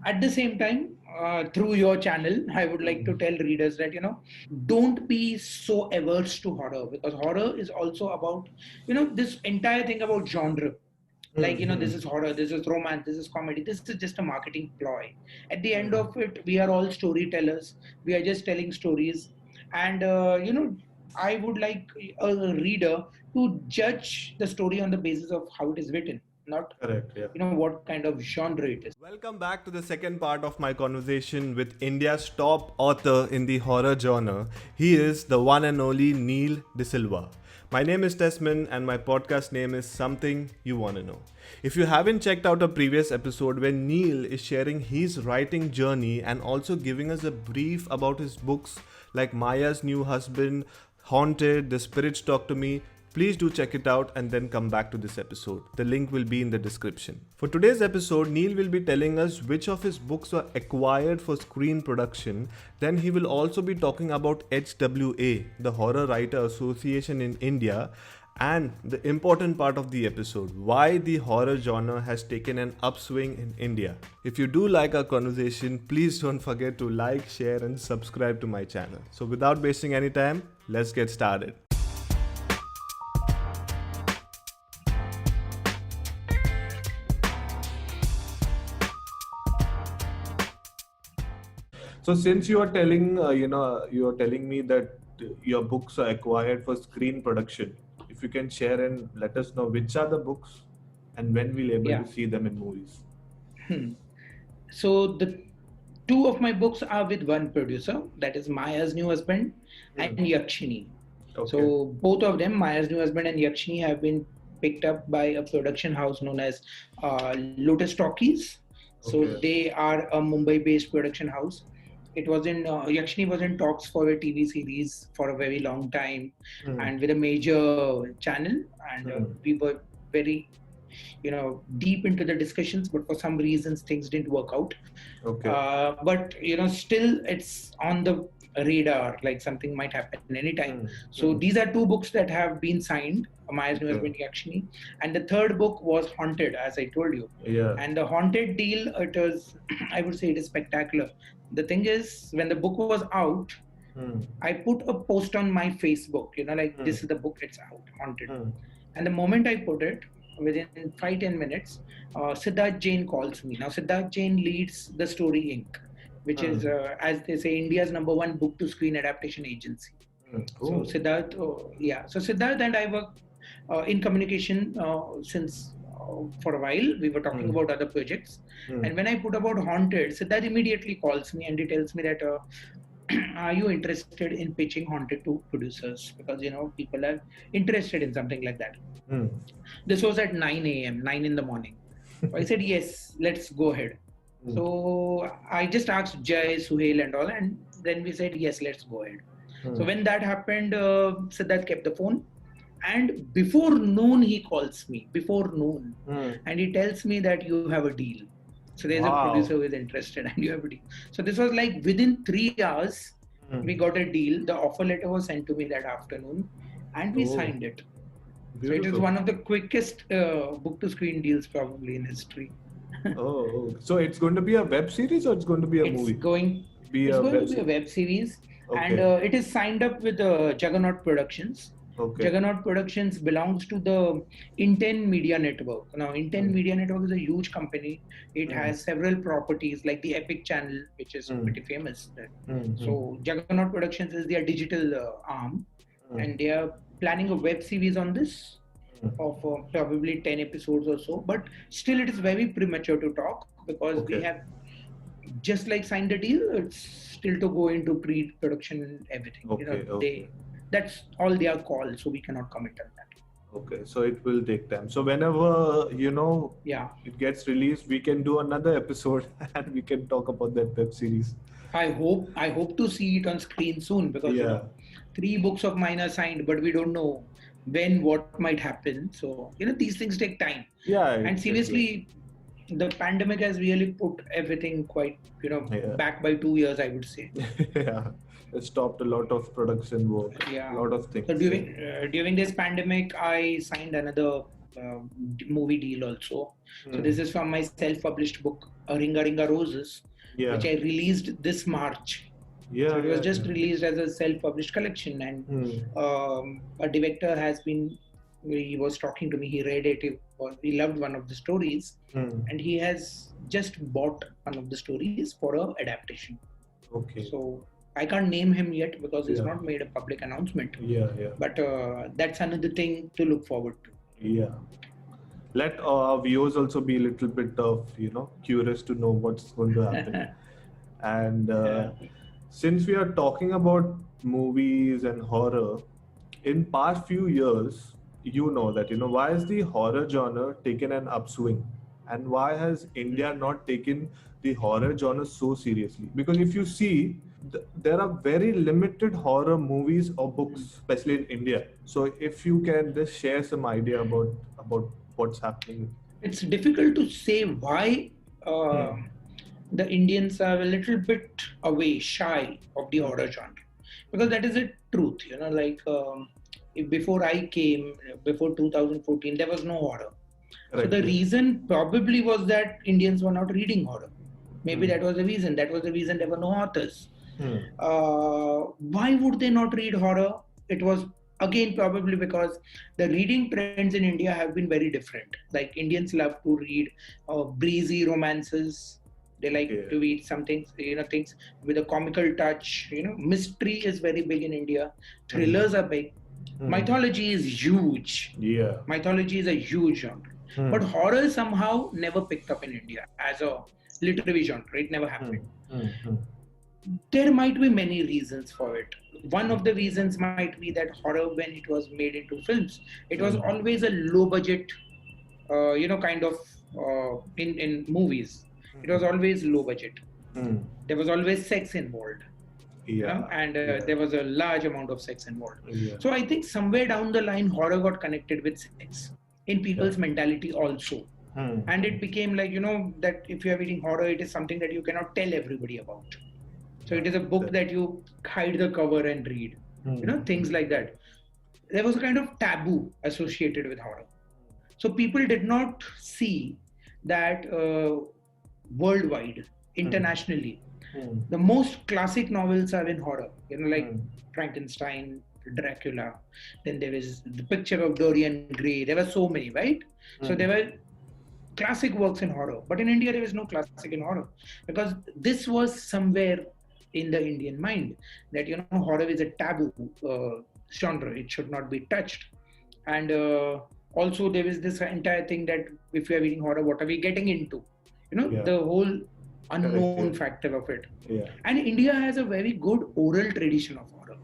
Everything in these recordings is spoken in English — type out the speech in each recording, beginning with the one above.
At the same time, through your channel, I would like to tell readers that, don't be so averse to horror, because horror is also about, this entire thing about genre. Like, this is horror, this is romance, this is comedy, this is just a marketing ploy. At the end of it, we are all storytellers. We are just telling stories. And, I would like a reader to judge the story on the basis of how it is written, not, Correct, yeah. what kind of genre it is. Welcome back to the second part of my conversation with India's top author in the horror genre. He is the one and only Neil De Silva. My name is Desmond and my podcast name is Something You Wanna Know. If you haven't checked out a previous episode where Neil is sharing his writing journey and also giving us a brief about his books like Maya's New Husband, Haunted, The Spirits Talk to Me, please do check it out and then come back to this episode. The link will be in the description. For today's episode, Neil will be telling us which of his books were acquired for screen production. Then he will also be talking about HWA, the Horror Writer Association in India, and the important part of the episode, why the horror genre has taken an upswing in India. If you do like our conversation, please don't forget to like, share and subscribe to my channel. So without wasting any time, let's get started. So since you are telling, you are telling me that your books are acquired for screen production, if you can share and let us know which are the books and when we'll able to see them in movies. So the two of my books are with one producer, that is Maya's New Husband and Yakshini. Okay. So both of them, Maya's New Husband and Yakshini, have been picked up by a production house known as Lotus Talkies. So they are a Mumbai-based production house. It was in Yakshini was in talks for a TV series for a very long time, and with a major channel, and we were very, deep into the discussions, but for some reasons things didn't work out. But still it's on the radar, like something might happen anytime. So these are two books that have been signed, Maya's New Husband, Yakshini, and the third book was Haunted, as I told you. And the Haunted deal, it is, I would say, it is spectacular. The thing is, when the book was out, I put a post on my Facebook, this is the book, it's out, Haunted. And the moment I put it, within 5-10 minutes, Siddharth Jain calls me. Now, Siddharth Jain leads the Story Inc., which is, as they say, India's #1 book-to-screen adaptation agency. So Siddharth, So Siddharth and I were in communication since for a while. We were talking about other projects. And when I put about Haunted, Siddharth immediately calls me and he tells me that, are you interested in pitching Haunted to producers? Because, people are interested in something like that. This was at 9 a.m., 9 in the morning. So I said, yes, let's go ahead. So I just asked Jay, Suhail and all, and then we said, yes, let's go ahead. So when that happened, Siddharth kept the phone. And before noon, he calls me, and he tells me that you have a deal. So there's a producer who is interested and you have a deal. So this was like within 3 hours, we got a deal. The offer letter was sent to me that afternoon and we signed it. Beautiful. So it is one of the quickest book-to-screen deals probably in history. So it's going to be a web series or it's going to be a movie? It's going to be a web series. And it is signed up with Juggernaut Productions. Juggernaut Productions belongs to the Inten Media Network. Now, Inten Media Network is a huge company. It has several properties like the Epic channel, which is pretty famous. So, Juggernaut Productions is their digital arm, and they are planning a web series on this of probably 10 episodes or so. But still, it is very premature to talk because we have just like signed the deal. It's still to go into pre-production and everything. That's all they are called, so we cannot commit on that. So it will take time. So whenever, it gets released, we can do another episode and we can talk about that web series. I hope to see it on screen soon because 3 books of mine are signed, but we don't know when what might happen. So, these things take time. And seriously, the pandemic has really put everything quite, back by 2 years, I would say. It stopped a lot of production work, a lot of things. So during this pandemic, I signed another movie deal also. So this is from my self-published book, Ringa Roses, which I released this March. So it was just released as a self-published collection, and a director he was talking to me, he read it, he loved one of the stories, and he has just bought one of the stories for a adaptation. Okay. So I can't name him yet because he's not made a public announcement. But that's another thing to look forward to. Yeah. Let our viewers also be a little bit of, curious to know what's going to happen. And since we are talking about movies and horror, in past few years, why is the horror genre taken an upswing? And why has India not taken the horror genre so seriously? Because if you see, there are very limited horror movies or books, especially in India. So if you can just share some idea about what's happening. It's difficult to say why the Indians are a little bit shy of the horror genre. Because that is the truth, before I came, before 2014, there was no horror. Right. So the reason probably was that Indians were not reading horror. Maybe that was the reason. That was the reason there were no authors. Why would they not read horror? It was again probably because the reading trends in India have been very different. Like Indians love to read breezy romances. They like to read something, things with a comical touch. Mystery is very big in India. Thrillers are big. Mythology is huge. Mythology is a huge genre. But horror somehow never picked up in India as a literary genre. It never happened. There might be many reasons for it. One of the reasons might be that horror, when it was made into films, it was always a low budget, in movies. It was always low budget. There was always sex involved. There was a large amount of sex involved. So I think somewhere down the line, horror got connected with sex in people's mentality also. And it became like, that if you are reading horror, it is something that you cannot tell everybody about. So it is a book that you hide the cover and read, things like that. There was a kind of taboo associated with horror. So people did not see that worldwide, internationally, the most classic novels are in horror, like Frankenstein, Dracula. Then there is the Picture of Dorian Gray. There were so many, right? So there were classic works in horror. But in India, there is no classic in horror. Because this was somewhere in the Indian mind that, horror is a taboo genre. It should not be touched. And also there is this entire thing that if we are reading horror, what are we getting into? The whole unknown factor of it. And India has a very good oral tradition of horror.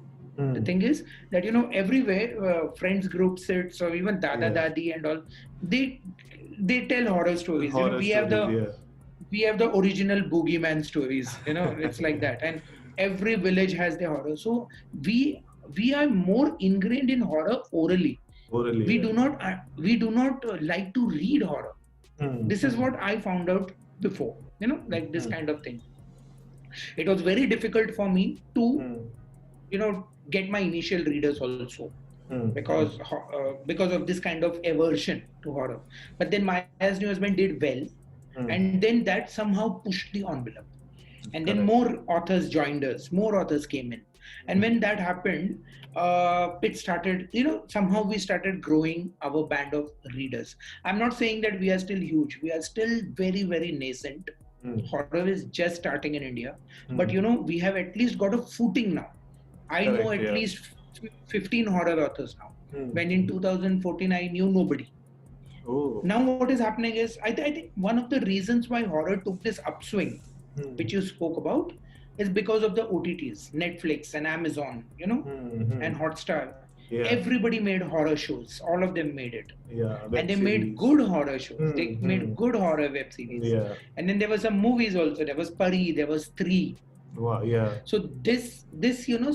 The thing is that, everywhere, friends group sits or even Dada Dadi and all, they tell horror stories. We have the original boogeyman stories, it's like that. And every village has their horror. So we are more ingrained in horror orally. We do not like to read horror. This is what I found out before, like this kind of thing. It was very difficult for me to, get my initial readers also. Because of this kind of aversion to horror. But then Maya's New Husband did well. And then that somehow pushed the envelope. And then more authors joined us, more authors came in. And when that happened, it started, somehow we started growing our band of readers. I'm not saying that we are still huge. We are still very, very nascent. Horror is just starting in India. But, we have at least got a footing now. I know at least 15 horror authors now. When in 2014, I knew nobody. Now what is happening is, I think one of the reasons why horror took this upswing, which you spoke about, is because of the OTTs, Netflix and Amazon, and Hotstar. Everybody made horror shows. All of them made it. And they made good horror shows. They made good horror web series. And then there were some movies also. There was Pari, there was Three. So this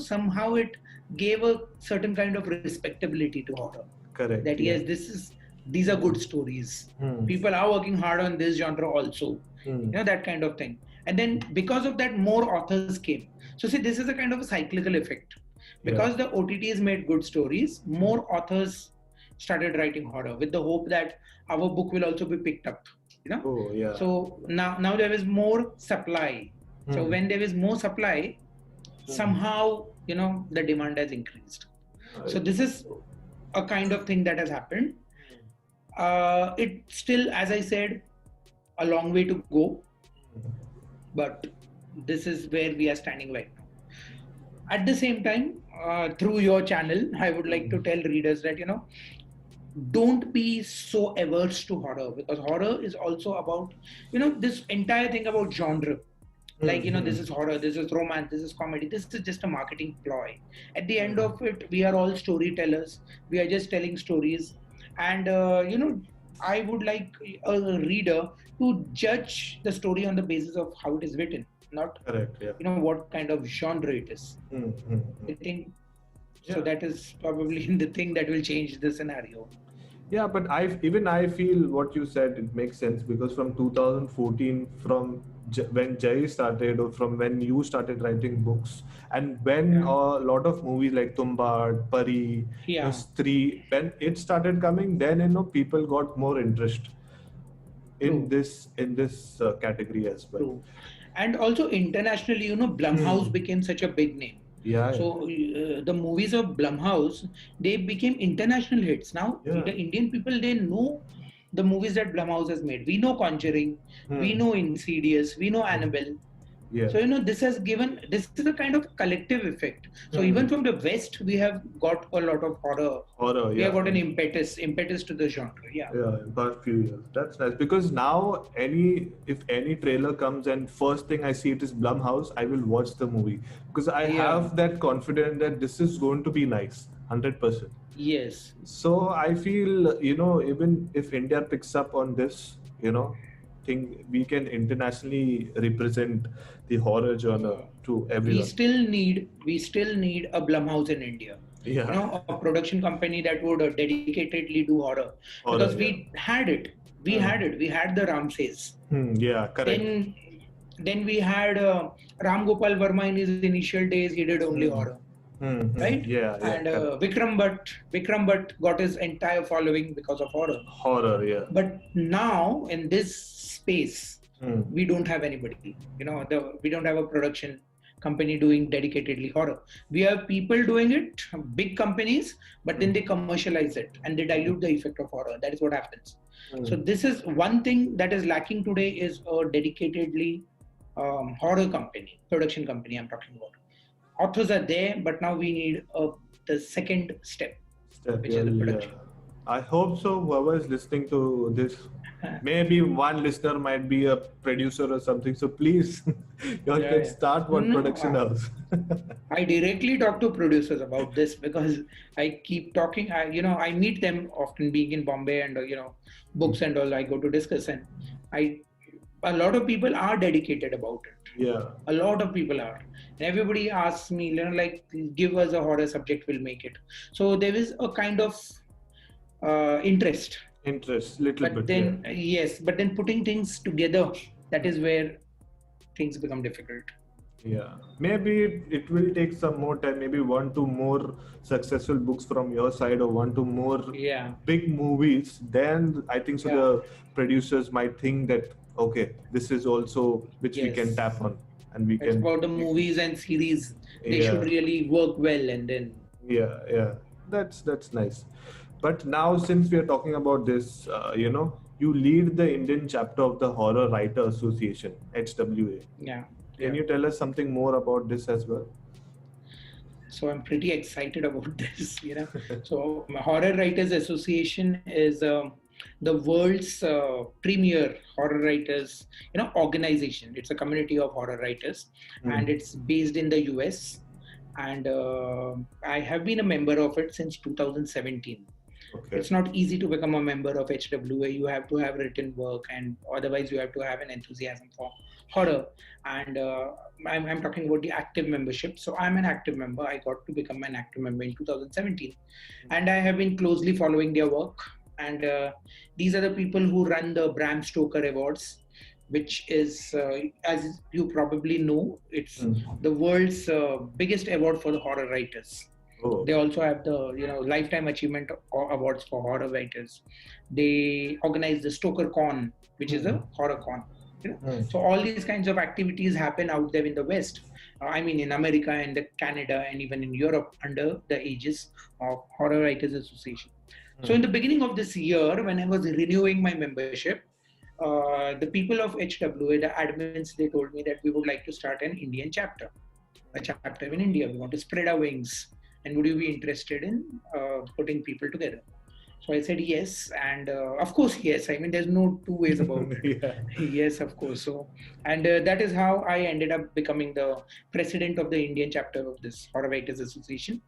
somehow it gave a certain kind of respectability to horror. Correct. That yes, these are good stories. People are working hard on this genre also. That kind of thing. And then because of that, more authors came. So see, this is a kind of a cyclical effect. Because the OTTs made good stories, more authors started writing horror with the hope that our book will also be picked up. Oh, yeah. So now there is more supply. So when there is more supply, somehow the demand has increased. So this is a kind of thing that has happened. It still, as I said, a long way to go, but this is where we are standing right now. At the same time, through your channel, I would like to tell readers that don't be so averse to horror, because horror is also about this entire thing about genre. Like this is horror, this is romance, this is comedy, this is just a marketing ploy. At the end of it, we are all storytellers, we are just telling stories. And I would like a reader to judge the story on the basis of how it is written, not correct, yeah. What kind of genre it is. I think so that is probably the thing that will change the scenario. Yeah, but I feel what you said, it makes sense, because from 2014, from when Jai started, or from when you started writing books, and when a lot of movies like Tumbad, Pari, Stree, when it started coming, then people got more interest in this category as well. True. And also internationally, Blumhouse became such a big name. Yeah. So the movies of Blumhouse, they became international hits. Now the Indian people, they know the movies that Blumhouse has made. We know Conjuring, we know Insidious, we know Annabelle. Yeah. So this is a kind of collective effect. So even from the West, we have got a lot of horror. We have got an impetus to the genre. Yeah, in past few years. That's nice, because now if any trailer comes and first thing I see it is Blumhouse, I will watch the movie, because I have that confidence that this is going to be nice, 100%. Yes. So I feel even if India picks up on this, think we can internationally represent the horror genre to everyone. We still need a Blumhouse in India. Yeah. A production company that would dedicatedly do horror. Because we had it. We had the Ramses. Yeah, correct. Then we had Ram Gopal Verma in his initial days. He did only horror. Right? Yeah. And Vikram Bhatt got his entire following because of horror. Yeah. But now in this space, we don't have anybody. We don't have a production company doing dedicatedly horror. We have people doing it, big companies, but then they commercialize it and they dilute the effect of horror. That is what happens. So this is one thing that is lacking today, is a dedicatedly horror company, production company I'm talking about. Authors are there, but now we need the second step, which is the production. I hope so. Whoever is listening to this, maybe one listener might be a producer or something. So please, you can start one production house. I directly talk to producers about this, because I keep talking. I meet them often, being in Bombay and books and all. I go to discuss, and a lot of people are dedicated about it. Yeah. A lot of people are. And everybody asks me, give us a horror subject, we'll make it. So there is a kind of interest, little bit. Then but then putting things together, that is where things become difficult. Yeah, maybe it will take some more time. Maybe 1-2 more successful books from your side, or 1-2 more big movies. Then I think so the producers might think that, okay, this is also which we can tap on, and we can. It's about the movies and series. They should really work well, and then. Yeah, that's nice. But now, since we are talking about this, you lead the Indian chapter of the Horror Writer Association, HWA. Yeah. Can you tell us something more about this as well? So I'm pretty excited about this. So Horror Writers Association is the world's premier horror writers, organization. It's a community of horror writers, and it's based in the US. And I have been a member of it since 2017. Okay. It's not easy to become a member of HWA. You have to have written work, and otherwise you have to have an enthusiasm for horror. And I'm talking about the active membership. So I'm an active member. I got to become an active member in 2017. And I have been closely following their work. And these are the people who run the Bram Stoker Awards, which is, as you probably know, it's the world's biggest award for the horror writers. Oh. They also have the lifetime achievement awards for horror writers. They organize the Stoker Con, which is a horror con. So all these kinds of activities happen out there in the West. I mean, in America and Canada and even in Europe under the aegis of Horror Writers Association. So in the beginning of this year, when I was renewing my membership, the people of HWA, the admins, they told me that we would like to start an Indian chapter, a chapter in India. We want to spread our wings. And would you be interested in putting people together? So I said yes, and of course yes. I mean, there's no two ways about it. Yes, of course. So, and that is how I ended up becoming the president of the Indian chapter of this Horror Writers Association.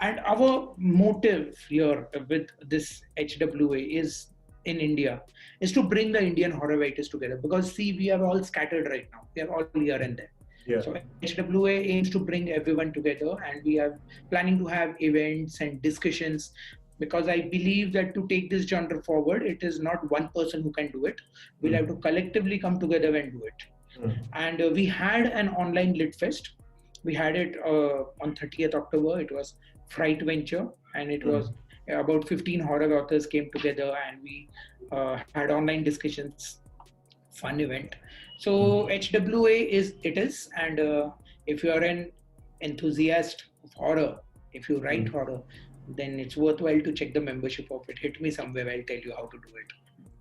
And our motive here with this HWA is in India is to bring the Indian horror writers together, because see, we are all scattered right now. We are all here and there. Yeah. So HWA aims to bring everyone together, and we are planning to have events and discussions, because I believe that to take this genre forward, it is not one person who can do it. We'll have to collectively come together and do it. And we had an online lit fest. We had it on 30th October. It was Fright Venture, and it was about 15 horror authors came together, and we had online discussions. Fun event. So HWA is, and if you are an enthusiast of horror, if you write horror, then it's worthwhile to check the membership of it. Hit me somewhere, I'll tell you how to do it.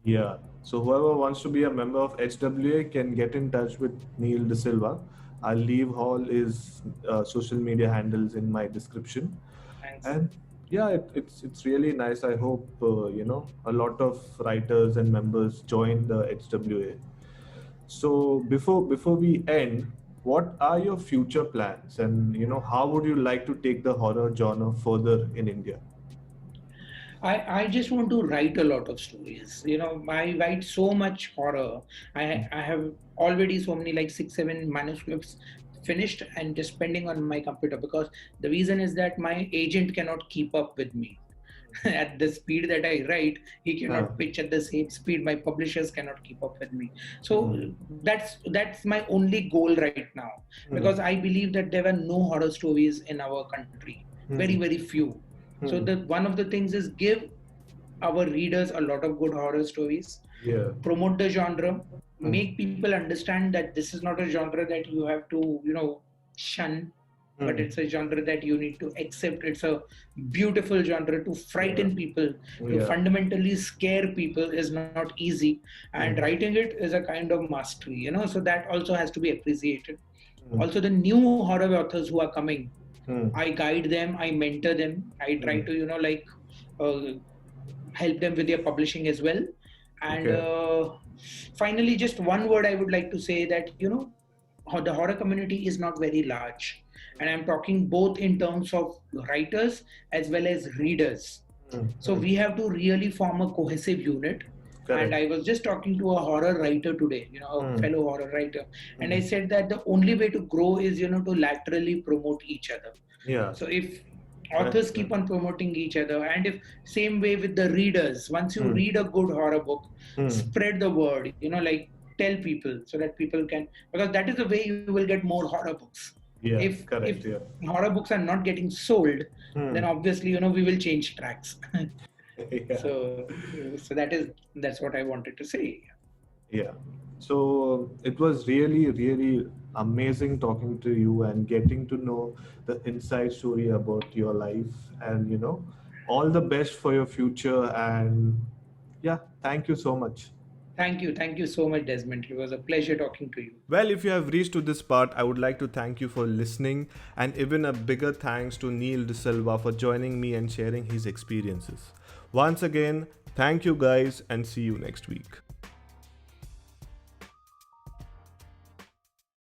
Yeah. So whoever wants to be a member of HWA can get in touch with Neil De Silva. I'll leave all his social media handles in my description. Thanks. And yeah, it's really nice. I hope a lot of writers and members join the HWA. So before we end, what are your future plans, and how would you like to take the horror genre further in India? I just want to write a lot of stories. I write so much horror. I have already so many, like 6-7 manuscripts finished and just pending on my computer, because the reason is that my agent cannot keep up with me. At the speed that I write, he cannot pitch at the same speed. My publishers cannot keep up with me. So that's my only goal right now, because I believe that there were no horror stories in our country, very, very few. So one of the things is give our readers a lot of good horror stories, promote the genre, make people understand that this is not a genre that you have to, shun, but it's a genre that you need to accept. It's a beautiful genre. To frighten people, to fundamentally scare people is not easy. And writing it is a kind of mastery, so that also has to be appreciated. Also, the new horror authors who are coming, I guide them, I mentor them, I try to, help them with their publishing as well. And finally, just one word I would like to say that, the horror community is not very large. And I'm talking both in terms of writers as well as readers. So we have to really form a cohesive unit. Correct. And I was just talking to a horror writer today, a fellow horror writer. And I said that the only way to grow is, to laterally promote each other. Yeah. So if authors keep on promoting each other, and if same way with the readers, once you read a good horror book, spread the word, tell people so that people can, because that is the way you will get more horror books. Yeah, if correct, horror books are not getting sold, then obviously, we will change tracks. So that's what I wanted to say. Yeah. So it was really, really amazing talking to you and getting to know the inside story about your life, and all the best for your future. And yeah, thank you so much. Thank you so much, Desmond. It was a pleasure talking to you. Well, if you have reached to this part, I would like to thank you for listening, and even a bigger thanks to Neil De Silva for joining me and sharing his experiences. Once again, thank you guys, and see you next week.